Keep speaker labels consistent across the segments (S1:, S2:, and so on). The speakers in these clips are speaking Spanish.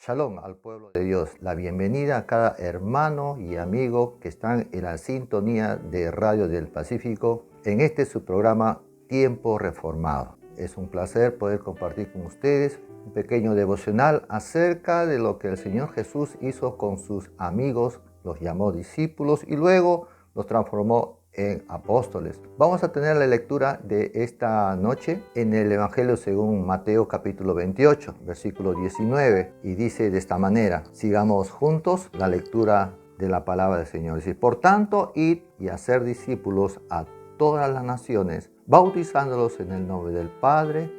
S1: Shalom al pueblo de Dios. La bienvenida a cada hermano y amigo que están en la sintonía de Radio del Pacífico en este su programa Tiempo Reformado. Es un placer poder compartir con ustedes un pequeño devocional acerca de lo que el Señor Jesús hizo con sus amigos, los llamó discípulos y luego los transformó en apóstoles. Vamos a tener la lectura de esta noche en el Evangelio según Mateo capítulo 28, versículo 19, y dice de esta manera: sigamos juntos la lectura de la palabra del Señor. Dice: por tanto, id y hacer discípulos a todas las naciones, bautizándolos en el nombre del Padre,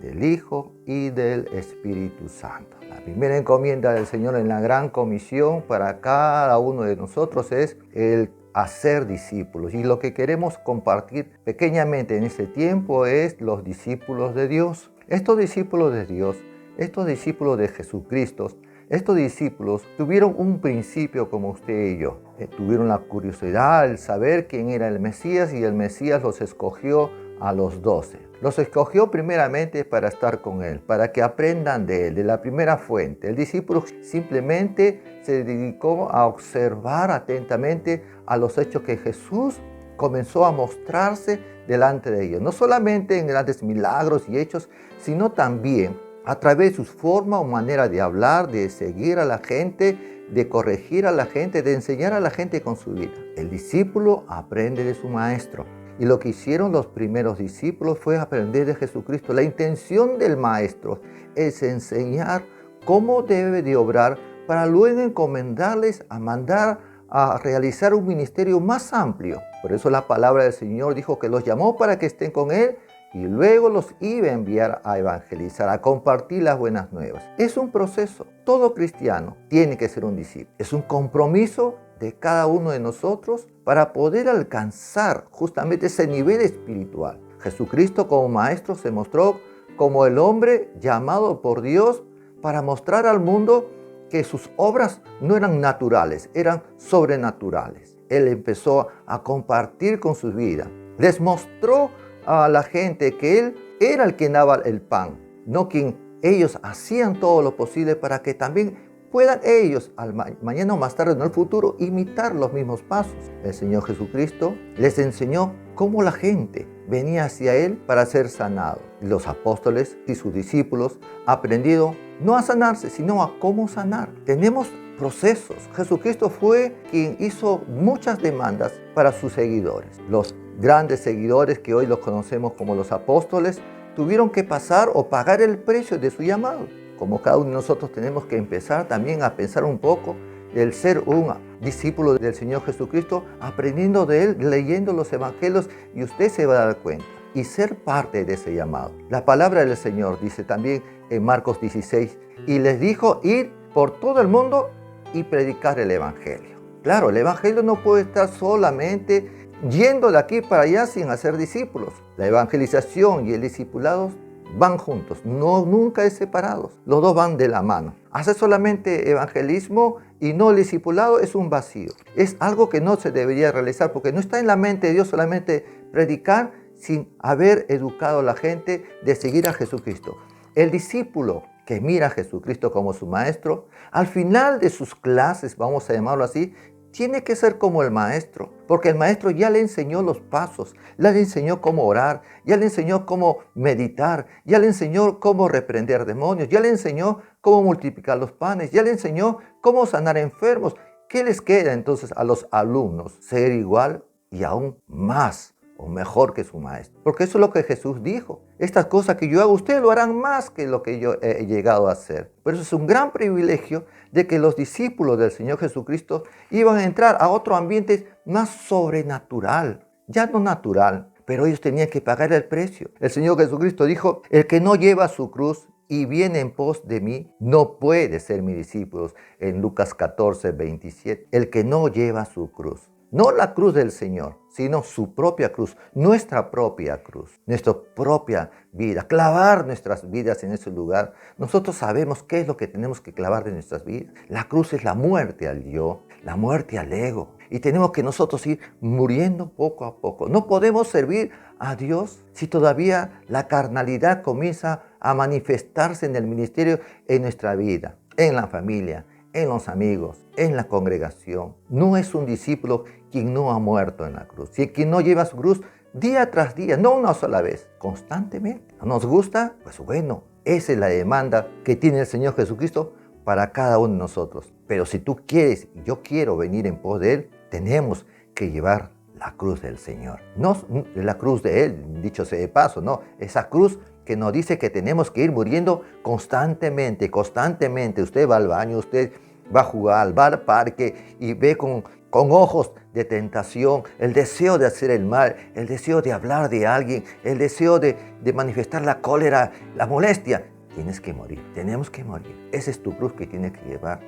S1: del Hijo y del Espíritu Santo. La primera encomienda del Señor en la gran comisión para cada uno de nosotros es el hacer discípulos, y lo que queremos compartir pequeñamente en este tiempo es los discípulos de Dios. Estos discípulos de Dios, estos discípulos de Jesucristo, estos discípulos tuvieron un principio como usted y yo. Tuvieron la curiosidad, el saber quién era el Mesías, y el Mesías los escogió a los 12. Los escogió primeramente para estar con Él, para que aprendan de Él, de la primera fuente. El discípulo simplemente se dedicó a observar atentamente a los hechos que Jesús comenzó a mostrarse delante de ellos. No solamente en grandes milagros y hechos, sino también a través de su forma o manera de hablar, de seguir a la gente, de corregir a la gente, de enseñar a la gente con su vida. El discípulo aprende de su maestro. Y lo que hicieron los primeros discípulos fue aprender de Jesucristo. La intención del maestro es enseñar cómo debe de obrar para luego encomendarles a mandar a realizar un ministerio más amplio. Por eso la palabra del Señor dijo que los llamó para que estén con Él y luego los iba a enviar a evangelizar, a compartir las buenas nuevas. Es un proceso. Todo cristiano tiene que ser un discípulo. Es un compromiso de cada uno de nosotros para poder alcanzar justamente ese nivel espiritual. Jesucristo como maestro se mostró como el hombre llamado por Dios para mostrar al mundo que sus obras no eran naturales, eran sobrenaturales. Él empezó a compartir con su vida. Les mostró a la gente que Él era el que daba el pan, no quien ellos hacían todo lo posible para que también puedan ellos, mañana o más tarde, en el futuro, imitar los mismos pasos. El Señor Jesucristo les enseñó cómo la gente venía hacia Él para ser sanado. Los apóstoles y sus discípulos aprendieron no a sanarse, sino a cómo sanar. Tenemos procesos. Jesucristo fue quien hizo muchas demandas para sus seguidores. Los grandes seguidores que hoy los conocemos como los apóstoles tuvieron que pasar o pagar el precio de su llamado. Como cada uno de nosotros tenemos que empezar también a pensar un poco del ser un discípulo del Señor Jesucristo, aprendiendo de Él, leyendo los evangelios, y usted se va a dar cuenta y ser parte de ese llamado. La palabra del Señor dice también en Marcos 16, y les dijo: ir por todo el mundo y predicar el evangelio. Claro, el evangelio no puede estar solamente yendo de aquí para allá sin hacer discípulos. La evangelización y el discipulado van juntos, nunca es separados. Los dos van de la mano. Hacer solamente evangelismo y no el discipulado es un vacío. Es algo que no se debería realizar, porque no está en la mente de Dios solamente predicar sin haber educado a la gente de seguir a Jesucristo. El discípulo que mira a Jesucristo como su maestro, al final de sus clases, vamos a llamarlo así, tiene que ser como el maestro, porque el maestro ya le enseñó los pasos, ya le enseñó cómo orar, ya le enseñó cómo meditar, ya le enseñó cómo reprender demonios, ya le enseñó cómo multiplicar los panes, ya le enseñó cómo sanar enfermos. ¿Qué les queda entonces a los alumnos? Ser igual y aún más o mejor que su maestro. Porque eso es lo que Jesús dijo. Estas cosas que yo hago, ustedes lo harán más que lo que yo he llegado a hacer. Por eso es un gran privilegio de que los discípulos del Señor Jesucristo iban a entrar a otro ambiente más sobrenatural, ya no natural, pero ellos tenían que pagar el precio. El Señor Jesucristo dijo: el que no lleva su cruz y viene en pos de mí, no puede ser mi discípulo. En Lucas 14, 27. El que no lleva su cruz. No la cruz del Señor, sino su propia cruz, nuestra propia cruz, nuestra propia vida. Clavar nuestras vidas en ese lugar. Nosotros sabemos qué es lo que tenemos que clavar de nuestras vidas. La cruz es la muerte al yo, la muerte al ego. Y tenemos que nosotros ir muriendo poco a poco. No podemos servir a Dios si todavía la carnalidad comienza a manifestarse en el ministerio en nuestra vida. en la familia, en los amigos, en la congregación. No es un discípulo quien no ha muerto en la cruz, quien no lleva su cruz día tras día, no una sola vez, constantemente. ¿Nos gusta? Pues bueno, esa es la demanda que tiene el Señor Jesucristo para cada uno de nosotros. Pero si tú quieres, yo quiero venir en pos de Él, tenemos que llevar la cruz del Señor. No la cruz de Él, dicho sea de paso, no. Esa cruz que nos dice que tenemos que ir muriendo constantemente, constantemente. Usted va al baño, usted va a jugar, va al parque y ve con ojos de tentación, el deseo de hacer el mal, el deseo de hablar de alguien, el deseo de manifestar la cólera, la molestia. Tienes que morir, tenemos que morir. Esa es tu cruz que tienes que llevar,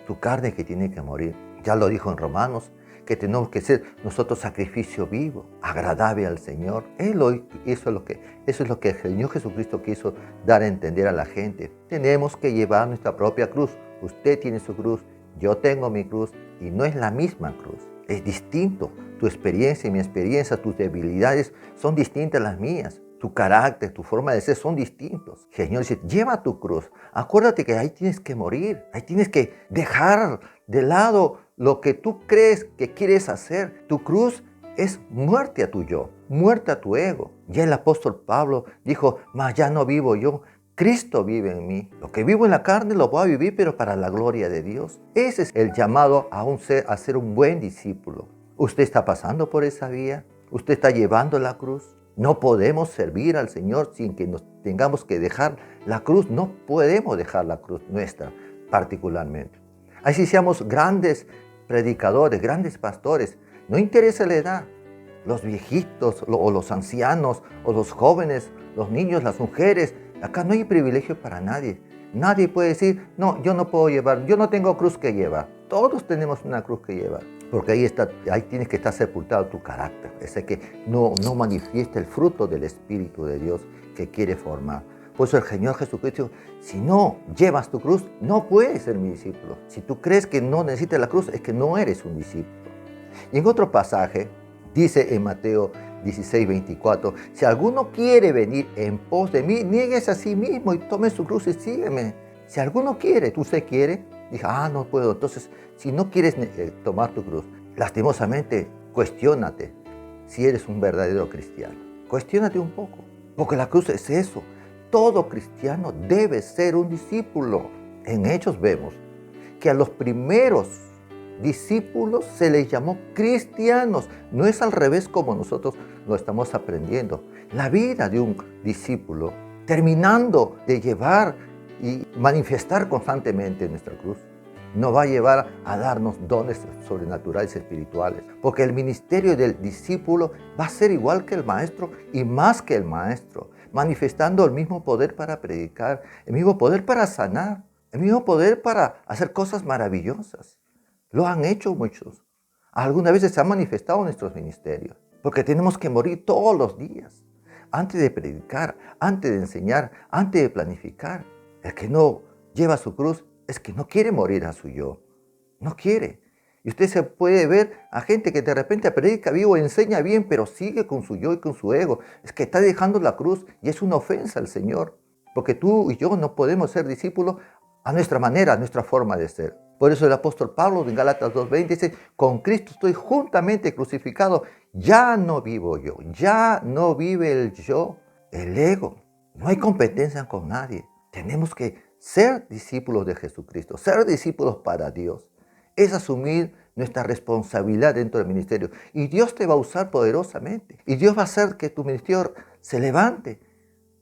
S1: tu carne que tiene que morir. Ya lo dijo en Romanos, que tenemos que ser nosotros sacrificio vivo, agradable al Señor. Eso es lo que el Señor Jesucristo quiso dar a entender a la gente. Tenemos que llevar nuestra propia cruz. Usted tiene su cruz, yo tengo mi cruz, y no es la misma cruz. Es distinto. Tu experiencia y mi experiencia, tus debilidades son distintas a las mías. Tu carácter, tu forma de ser son distintos. El Señor dice, lleva tu cruz. Acuérdate que ahí tienes que morir. Ahí tienes que dejar de lado lo que tú crees que quieres hacer. Tu cruz es muerte a tu yo, muerte a tu ego. Ya el apóstol Pablo dijo, mas ya no vivo yo, Cristo vive en mí. Lo que vivo en la carne lo voy a vivir, pero para la gloria de Dios. Ese es el llamado a ser un buen discípulo. ¿Usted está pasando por esa vía? ¿Usted está llevando la cruz? No podemos servir al Señor sin que nos tengamos que dejar la cruz. No podemos dejar la cruz nuestra particularmente. Así seamos grandes predicadores, grandes pastores. No interesa la edad. Los viejitos o los ancianos o los jóvenes, los niños, las mujeres. Acá no hay privilegio para nadie. Nadie puede decir, no, yo no puedo llevar, yo no tengo cruz que llevar. Todos tenemos una cruz que llevar. Porque ahí tienes que estar sepultado tu carácter. Ese que no manifiesta el fruto del Espíritu de Dios que quiere formar. Por eso el Señor Jesucristo, si no llevas tu cruz, no puedes ser mi discípulo. Si tú crees que no necesitas la cruz, es que no eres un discípulo. Y en otro pasaje, dice en Mateo 16:24, si alguno quiere venir en pos de mí, niéguese a sí mismo y tome su cruz y sígueme. Si alguno quiere, ¿usted quiere? Dije, no puedo. Entonces, si no quieres tomar tu cruz, lastimosamente, cuestiónate si eres un verdadero cristiano. Cuestiónate un poco, porque la cruz es eso. Todo cristiano debe ser un discípulo. En Hechos vemos que a los primeros discípulos se les llamó cristianos. No es al revés como nosotros lo estamos aprendiendo. La vida de un discípulo, terminando de llevar y manifestar constantemente nuestra cruz, nos va a llevar a darnos dones sobrenaturales espirituales. Porque el ministerio del discípulo va a ser igual que el maestro y más que el maestro, manifestando el mismo poder para predicar, el mismo poder para sanar, el mismo poder para hacer cosas maravillosas. Lo han hecho muchos. Algunas veces se han manifestado en nuestros ministerios. Porque tenemos que morir todos los días. Antes de predicar, antes de enseñar, antes de planificar. El que no lleva su cruz es que no quiere morir a su yo. No quiere. Y usted se puede ver a gente que de repente predica vivo, enseña bien, pero sigue con su yo y con su ego. Es que está dejando la cruz y es una ofensa al Señor. Porque tú y yo no podemos ser discípulos a nuestra manera, a nuestra forma de ser. Por eso el apóstol Pablo en Gálatas 2:20 dice, con Cristo estoy juntamente crucificado, ya no vivo yo, ya no vive el yo, el ego. No hay competencia con nadie. Tenemos que ser discípulos de Jesucristo, ser discípulos para Dios. Es asumir nuestra responsabilidad dentro del ministerio. Y Dios te va a usar poderosamente. Y Dios va a hacer que tu ministerio se levante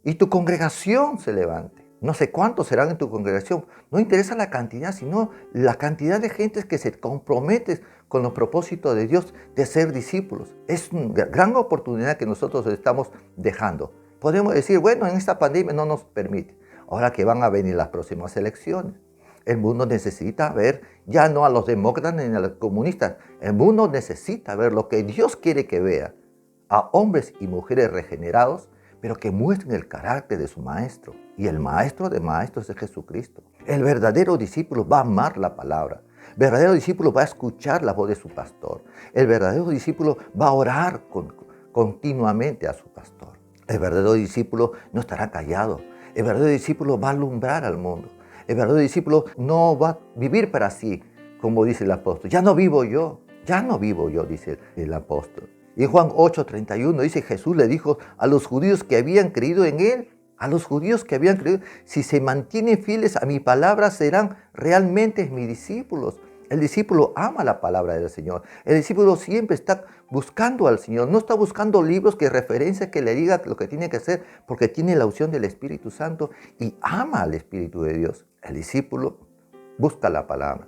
S1: y tu congregación se levante. No sé cuántos serán en tu congregación. No interesa la cantidad, sino la cantidad de gente que se compromete con los propósitos de Dios de ser discípulos. Es una gran oportunidad que nosotros estamos dejando. Podemos decir, bueno, en esta pandemia no nos permite. Ahora que van a venir las próximas elecciones, el mundo necesita ver ya no a los demócratas ni a los comunistas. El mundo necesita ver lo que Dios quiere que vea. A hombres y mujeres regenerados, pero que muestren el carácter de su maestro. Y el maestro de maestros es Jesucristo. El verdadero discípulo va a amar la palabra. El verdadero discípulo va a escuchar la voz de su pastor. El verdadero discípulo va a orar continuamente a su pastor. El verdadero discípulo no estará callado. El verdadero discípulo va a alumbrar al mundo. El verdadero discípulo no va a vivir para sí, como dice el apóstol. Ya no vivo yo, dice el apóstol. Y en Juan 8:31 dice, Jesús le dijo a los judíos que habían creído en él, si se mantienen fieles a mi palabra, serán realmente mis discípulos. El discípulo ama la palabra del Señor. El discípulo siempre está buscando al Señor. No está buscando libros que referencia, que le diga lo que tiene que hacer, porque tiene la unción del Espíritu Santo y ama al Espíritu de Dios. El discípulo busca la palabra.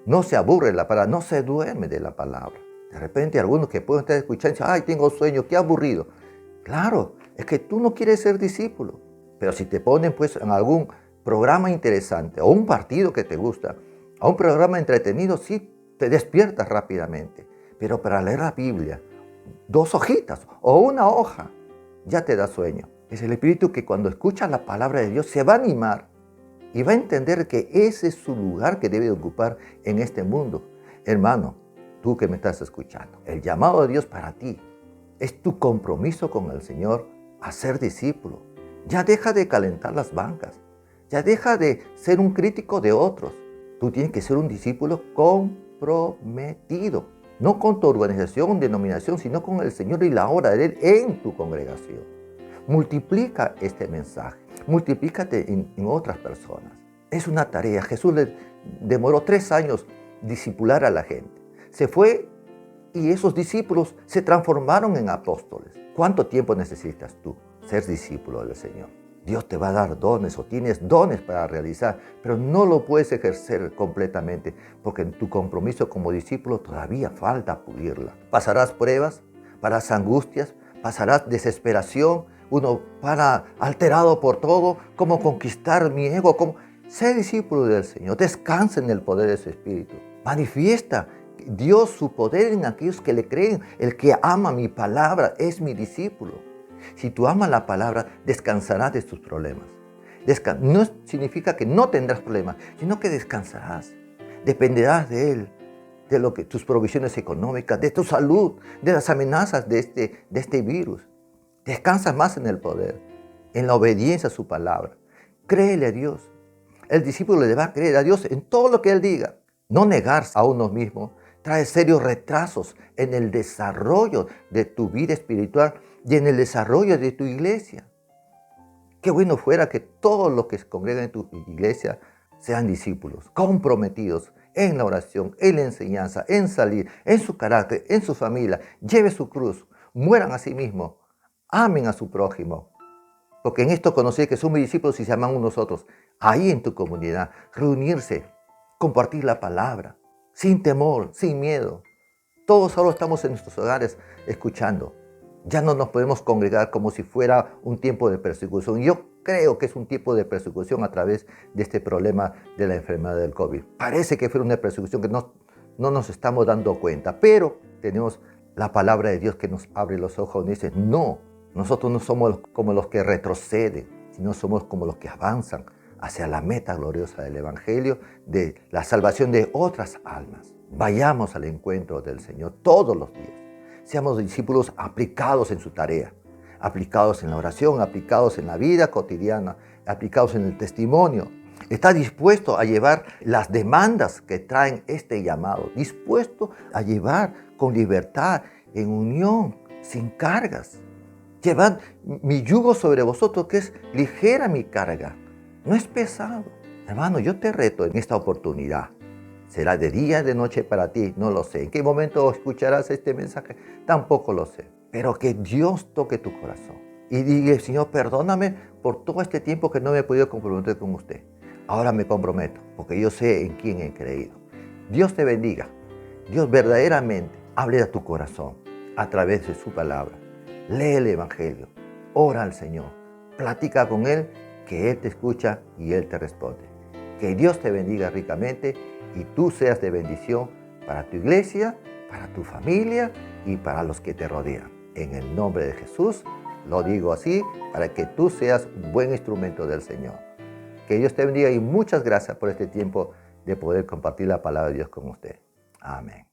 S1: No se aburre de la palabra, no se duerme de la palabra. De repente algunos que pueden estar escuchando dicen, ay, tengo sueño, qué aburrido. Claro, es que tú no quieres ser discípulo. Pero si te ponen pues en algún programa interesante o un partido que te gusta, a un programa entretenido, sí te despiertas rápidamente. Pero para leer la Biblia, 2 hojitas o una hoja, ya te da sueño. Es el Espíritu que cuando escucha la palabra de Dios se va a animar y va a entender que ese es su lugar que debe ocupar en este mundo. Hermano, tú que me estás escuchando, el llamado de Dios para ti es tu compromiso con el Señor a ser discípulo. Ya deja de calentar las bancas. Ya deja de ser un crítico de otros. Tú tienes que ser un discípulo comprometido. No con tu organización, denominación, sino con el Señor y la obra de Él en tu congregación. Multiplica este mensaje. Multiplícate en otras personas. Es una tarea. Jesús le demoró 3 años discipular a la gente. Se fue y esos discípulos se transformaron en apóstoles. ¿Cuánto tiempo necesitas tú ser discípulo del Señor? Dios te va a dar dones o tienes dones para realizar, pero no lo puedes ejercer completamente porque en tu compromiso como discípulo todavía falta pulirla. Pasarás pruebas, pasarás angustias, pasarás desesperación, uno para alterado por todo, cómo conquistar mi ego. Sé discípulo del Señor, descansa en el poder de su Espíritu, manifiesta Dios su poder en aquellos que le creen. El que ama mi palabra es mi discípulo. Si tú amas la palabra, descansarás de tus problemas. No significa que no tendrás problemas, sino que descansarás. Dependerás de Él, de tus provisiones económicas, de tu salud, de las amenazas de este virus. Descansas más en el poder, en la obediencia a su palabra. Créele a Dios. El discípulo le va a creer a Dios en todo lo que Él diga. No negarse a uno mismo trae serios retrasos en el desarrollo de tu vida espiritual y en el desarrollo de tu iglesia. Qué bueno fuera que todos los que se congregan en tu iglesia sean discípulos, comprometidos en la oración, en la enseñanza, en salir, en su carácter, en su familia. Lleve su cruz, mueran a sí mismos, amen a su prójimo. Porque en esto conocí que son mis discípulos y se aman unos a otros. Ahí en tu comunidad, reunirse, compartir la palabra, sin temor, sin miedo. Todos ahora estamos en nuestros hogares escuchando. Ya no nos podemos congregar como si fuera un tiempo de persecución. Yo creo que es un tiempo de persecución a través de este problema de la enfermedad del COVID. Parece que fue una persecución que no nos estamos dando cuenta, pero tenemos la palabra de Dios que nos abre los ojos y dice, no, nosotros no somos como los que retroceden, sino somos como los que avanzan hacia la meta gloriosa del Evangelio, de la salvación de otras almas. Vayamos al encuentro del Señor todos los días. Seamos discípulos aplicados en su tarea, aplicados en la oración, aplicados en la vida cotidiana, aplicados en el testimonio. Está dispuesto a llevar las demandas que traen este llamado, dispuesto a llevar con libertad, en unión, sin cargas. Llevad mi yugo sobre vosotros, que es ligera mi carga, no es pesado. Hermano, yo te reto en esta oportunidad. ¿Será de día, de noche para ti? No lo sé. ¿En qué momento escucharás este mensaje? Tampoco lo sé. Pero que Dios toque tu corazón y diga, Señor, perdóname por todo este tiempo que no me he podido comprometer con usted. Ahora me comprometo, porque yo sé en quién he creído. Dios te bendiga. Dios verdaderamente hable a tu corazón a través de su palabra. Lee el Evangelio, ora al Señor, platica con Él, que Él te escucha y Él te responde. Que Dios te bendiga ricamente y tú seas de bendición para tu iglesia, para tu familia y para los que te rodean. En el nombre de Jesús, lo digo así, para que tú seas un buen instrumento del Señor. Que Dios te bendiga y muchas gracias por este tiempo de poder compartir la palabra de Dios con usted. Amén.